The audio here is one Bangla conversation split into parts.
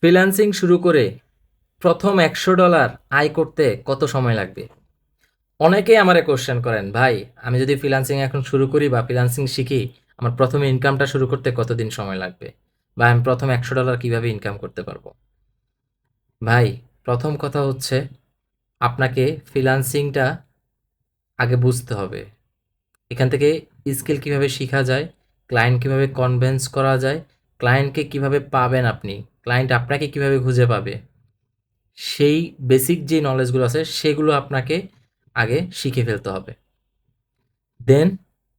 ফ্রিল্যান্সিং শুরু করে প্রথম $100 আয় করতে কত সময় লাগবে? অনেকেই আমারে কোশ্চেন করেন, ভাই আমি যদি ফ্রিল্যান্সিং এখন শুরু করি বা ফ্রিল্যান্সিং শিখি, আমার প্রথমে ইনকামটা শুরু করতে কতদিন সময় লাগবে, বা আমি প্রথম $100 কিভাবে ইনকাম করতে পারবো? ভাই, প্রথম কথা হচ্ছে আপনাকে ফ্রিল্যান্সিংটা আগে বুঝতে হবে। এখান থেকে স্কিল কিভাবে শেখা যায়, ক্লায়েন্ট কিভাবে কনভিন্স করা যায়, ক্লায়েন্টকে কিভাবে পাবেন আপনি, ক্লায়েন্ট আপনাকে কিভাবে খুঁজে পাবে, সেই বেসিক যে নলেজগুলো আছে সেগুলো আপনাকে আগে শিখে ফেলতে হবে। দেন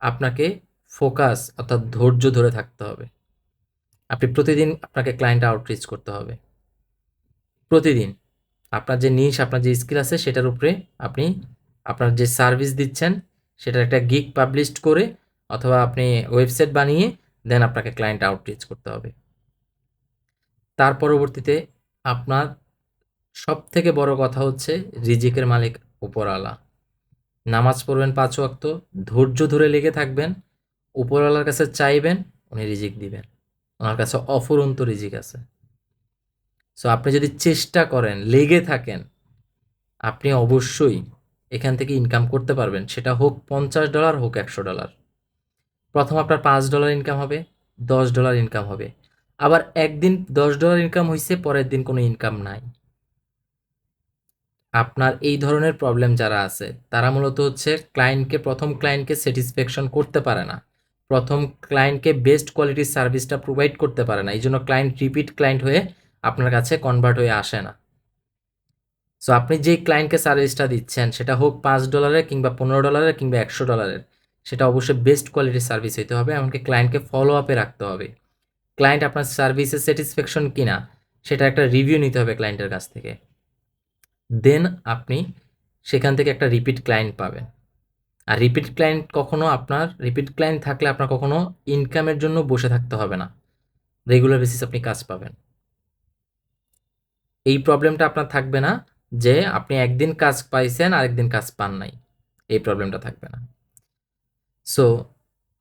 আপনাকে ফোকাস অর্থাৎ ধৈর্য ধরে থাকতে হবে। আপনি প্রতিদিন আপনাকে ক্লায়েন্ট আউটরিচ করতে হবে। প্রতিদিন আপনার যে নিশ, আপনার যে স্কিল আছে সেটার উপরে আপনি আপনার যে সার্ভিস দিচ্ছেন সেটার একটা গিগ পাবলিশ করে অথবা আপনি ওয়েবসাইট বানিয়ে দেন আপনাকে ক্লায়েন্ট আউটরিচ করতে হবে। তার পরবর্তীতে আপনার সবথেকে বড় কথা হচ্ছে রিজিকের মালিক উপরওয়ালা। নামাজ পড়বেন ৫ ওয়াক্ত, ধৈর্য ধরে লেগে থাকবেন, উপরওয়ালার কাছে চাইবেন, উনি রিজিক দিবেন। ওনার কাছে অফুরন্ত রিজিক আছে। সো আপনি যদি চেষ্টা করেন, লেগে থাকেন, আপনি অবশ্যই এখান থেকে ইনকাম করতে পারবেন। সেটা হোক $50, হোক $100। প্রথম আপনার $5 ইনকাম হবে, $10 ইনকাম হবে। আবার একদিন $10 ইনকাম হইছে, পরের দিন কোনো ইনকাম নাই। আপনার এই ধরনের প্রবলেম যারা আছে তারা মূলত হচ্ছে প্রথম ক্লায়েন্টকে স্যাটিসফ্যাকশন করতে পারে না। প্রথম ক্লায়েন্টকে বেস্ট কোয়ালিটির সার্ভিসটা প্রোভাইড করতে পারে না। এইজন্য ক্লায়েন্ট রিপিট ক্লায়েন্ট হয়ে আপনার কাছে কনভার্ট হয়ে আসে না। সো আপনি যেই ক্লায়েন্টকে সার্ভিসটা দিচ্ছেন সেটা হোক $5 কিংবা $15 কিংবা $100, সেটা অবশ্যই বেস্ট কোয়ালিটির সার্ভিস হইতে হবে। এমনকি ক্লায়েন্টকে ফলো আপে রাখতে হবে। ক্লায়েন্ট আপনার সার্ভিসে স্যাটিসফ্যাকশন কিনা সেটা একটা রিভিউ নিতে হবে ক্লায়েন্টের কাছ থেকে। দেন আপনি সেখান থেকে একটা রিপিট ক্লায়েন্ট পাবেন। আর রিপিট ক্লায়েন্ট থাকলে আপনার কখনো ইনকামের জন্য বসে থাকতে হবে না। রেগুলার বেসিস আপনি কাজ পাবেন। এই প্রবলেমটা আপনার থাকবে না যে আপনি একদিন কাজ পাইছেন আরেকদিন কাজ পান নাই। এই প্রবলেমটা থাকবে না। সো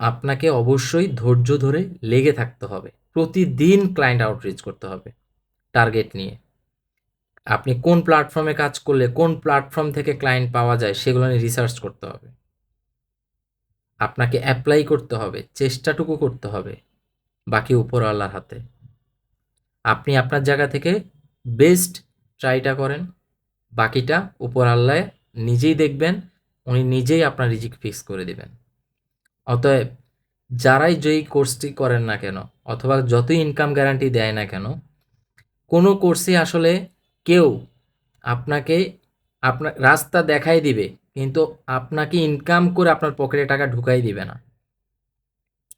আপনাকে অবশ্যই ধৈর্য ধরে লেগে থাকতে হবে। প্রতিদিন ক্লায়েন্ট আউটরিচ করতে হবে টার্গেট নিয়ে। আপনি কোন প্ল্যাটফর্মে কাজ করলে কোন প্ল্যাটফর্ম থেকে ক্লায়েন্ট পাওয়া যায় সেগুলো নিয়ে রিসার্চ করতে হবে। আপনাকে অ্যাপ্লাই করতে হবে, চেষ্টাটুকু করতে হবে, বাকি উপরওয়ালার হাতে। আপনি আপনার জায়গা থেকে বেস্ট ট্রাইটা করেন, বাকিটা উপরওয়ালা নিজেই দেখবেন, উনি নিজেই আপনার রিজিক ফিক্স করে দিবেন। অতএব যারাই যেই কোর্সটি করেন না কেন অথবা যতই ইনকাম গ্যারান্টি দেয় না কেন, কোনো কোর্সই আসলে কেউ আপনাকে আপনার রাস্তা দেখাই দিবে, কিন্তু আপনাকে ইনকাম করে আপনার পকেটে টাকা ঢুকাই দিবে না।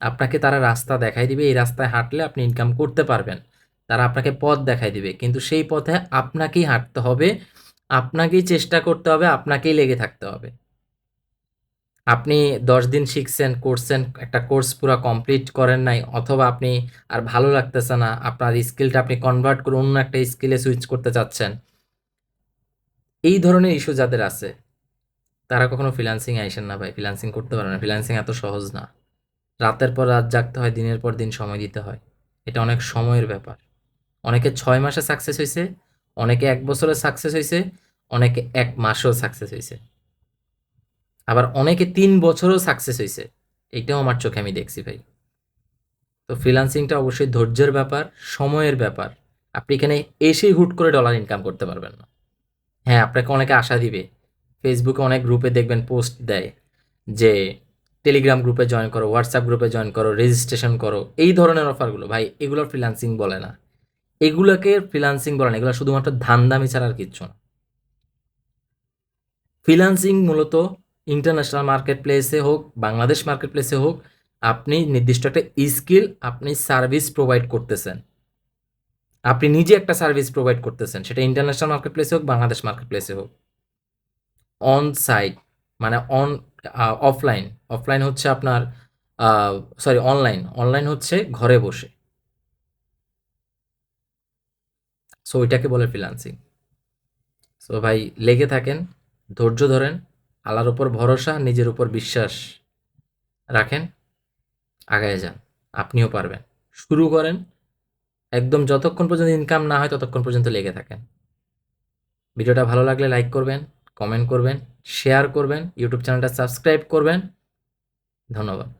আপনাকে তারা রাস্তা দেখাই দিবে, এই রাস্তায় হাঁটলে আপনি ইনকাম করতে পারবেন। তারা আপনাকে পথ দেখাই দিবে, কিন্তু সেই পথে আপনাকেই হাঁটতে হবে, আপনাকেই চেষ্টা করতে হবে, আপনাকেই লেগে থাকতে হবে। আপনি 10 দিন শিখছেন, করছেন, একটা কোর্স পুরা কমপ্লিট করেন নাই, অথবা আপনি আর ভালো লাগতেছে না, আপনার স্কিলটা আপনি কনভার্ট করে অন্য একটা স্কিলে সুইচ করতে চাচ্ছেন। এই ধরনের ইস্যু যাদের আছে তারা কখনো ফ্রিল্যান্সিংয়ে আইসেন না ভাই, ফ্রিল্যান্সিং করতে পারে না। ফ্রিল্যান্সিং এত সহজ না। রাতের পর রাত জাগতে হয়, দিনের পর দিন সময় দিতে হয়। এটা অনেক সময়ের ব্যাপার। অনেকে 6 মাসে সাকসেস হয়েছে, অনেকে 1 বছরে সাকসেস হয়েছে, অনেকে 1 মাসেও সাকসেস হয়েছে, আবার অনেকে 3 বছরও সাকসেস হয়েছে। এটাও আমার চোখে আমি দেখছি ভাই। তো ফ্রিল্যান্সিংটা অবশ্যই ধৈর্যের ব্যাপার, সময়ের ব্যাপার। আপনি এখানে এসেই হুট করে ডলার ইনকাম করতে পারবেন না। হ্যাঁ, আপনাকে অনেকে আশা দিবে। ফেসবুকে অনেক গ্রুপে দেখবেন পোস্ট দেয় যে টেলিগ্রাম গ্রুপে জয়েন করো, হোয়াটসঅ্যাপ গ্রুপে জয়েন করো, রেজিস্ট্রেশন করো, এই ধরনের অফারগুলো। ভাই এগুলো ফ্রিল্যান্সিং বলে না। এগুলোকে ফ্রিল্যান্সিং বলে না, এগুলো শুধুমাত্র ধান্দামি ছাড়া আর কিচ্ছু না। ফ্রিল্যান্সিং মূলত ইন্টারন্যাশনাল মার্কেট প্লেসে হোক, বাংলাদেশ মার্কেট প্লেসে হোক, আপনি নির্দিষ্ট একটা স্কিল, আপনি সার্ভিস প্রোভাইড করতেছেন, আপনি নিজে একটা সার্ভিস প্রোভাইড করতেছেন, সেটা ইন্টারন্যাশনাল মার্কেট প্লেসে হোক, বাংলাদেশ মার্কেট প্লেসে হোক। অন সাইট মানে অফলাইন। অফলাইন হচ্ছে আপনার সরি অনলাইন। অনলাইন হচ্ছে ঘরে বসে। সো ওইটাকে বলে ফ্রিল্যান্সিং। সো ভাই লেগে থাকেন, ধৈর্য ধরেন, আল্লাহর উপর ভরসা, নিজের উপর বিশ্বাস রাখেন, আগায় যান। আপনিও পারবেন। শুরু করেন, একদম যতক্ষণ পর্যন্ত ইনকাম না হয় ততক্ষণ পর্যন্ত লেগে থাকেন। ভিডিওটা ভালো লাগলে লাইক করবেন, কমেন্ট করবেন, শেয়ার করবেন, ইউটিউব চ্যানেলটা সাবস্ক্রাইব করবেন। ধন্যবাদ।